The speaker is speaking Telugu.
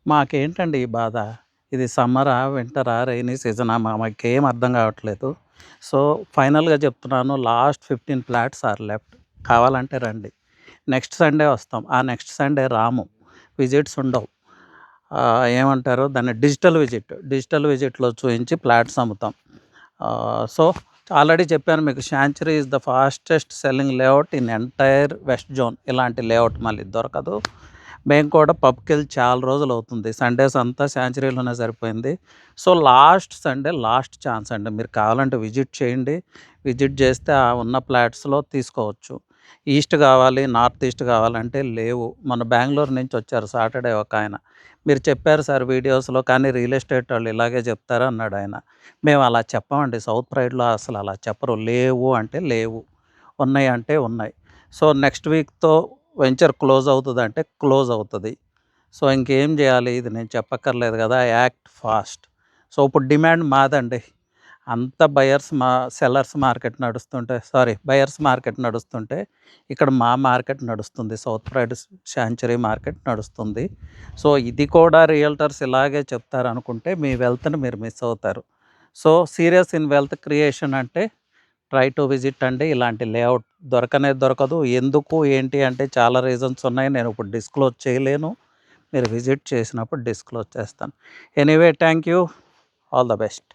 మాకేంటండి ఈ బాధ? ఇది సమ్మరా? వింటరా? రెయినీ సీజనా? మాకేం అర్థం కావట్లేదు. సో, ఫైనల్‌గా చెప్తున్నాను. Last 15 flats are left. కావాలంటే రండి. నెక్స్ట్ సండే వస్తాం. ఆ నెక్స్ట్ సండే రాము. విజిట్స్ ఉండవు. ఏమంటారు దాన్ని డిజిటల్ విజిట్. డిజిటల్ విజిట్‌లో చూయించి ఫ్లాట్స్ అమ్ముతాం. సో, ఆల్రెడీ చెప్పాను మీకు sanctuary is the fastest selling layout in entire west zone. ఇలాంటి లేఅవుట్ మళ్ళీ దొరకదు. మేము కూడా పబ్‌కెళ్ళి చాలా రోజులవుతుంది. సండేస్ అంతా శాంచురీలోనే సరిపోయింది. So, last Sunday last chance అండి. మీరు కావాలంటే విజిట్ చేయండి. విజిట్ చేస్తే ఆ ఉన్న ఫ్లాట్స్‌లో తీసుకోవచ్చు. ఈస్ట్ కావాలి, నార్త్ ఈస్ట్ కావాలంటే లేవు. మొన్న బెంగుళూరు నుంచి వచ్చారు సాటర్డే ఒకాయన. మీరు చెప్పారు సార్ వీడియోస్‌లో, కానీ రియల్ ఎస్టేట్ వాళ్ళు ఇలాగే చెప్తారు అన్నాడాయన. మేము అలా చెప్పమండి. సౌత్ సైడ్‌లో అసలు అలా చెప్పరు. లేవు అంటే లేవు. ఉన్నాయి అంటే ఉన్నాయి. సో, నెక్స్ట్ వీక్‌తో వెంచర్ క్లోజ్ అవుతదంటే క్లోజ్ అవుతది. సో, ఇంకేం జేయాలి? ఇది నేను చెప్పక్కర్లేదు గదా! Act fast. సో, ఇప్పుడు డిమాండ్ మాదండి. అంతా సెల్లర్స్ మార్కెట్ నడుస్తుంటే బయర్స్ మార్కెట్ నడుస్తుంటే, ఇక్కడ మా మార్కెట్ నడుస్తుంది. సౌత్ ప్రైడ్ శాంచురీ మార్కెట్ నడుస్తుంది. సో, ఇది కూడా రియల్టర్స్ ఇలాగే చెప్తారనుకుంటే మీ వెల్త్‌ని మీరు మిస్ అవుతారు. So, serious in wealth creation అంటే ట్రై టు విజిట్ అండి. ఇలాంటి లేఅవుట్ దొరకనే దొరకదు. ఎందుకు, ఏంటి అంటే చాలా రీజన్స్ ఉన్నాయి. నేను ఇప్పుడు డిస్క్లోజ్ చేయలేను. మీరు విజిట్ చేసినప్పుడు డిస్క్లోజ్ చేస్తాను. Anyway thank you. All the best.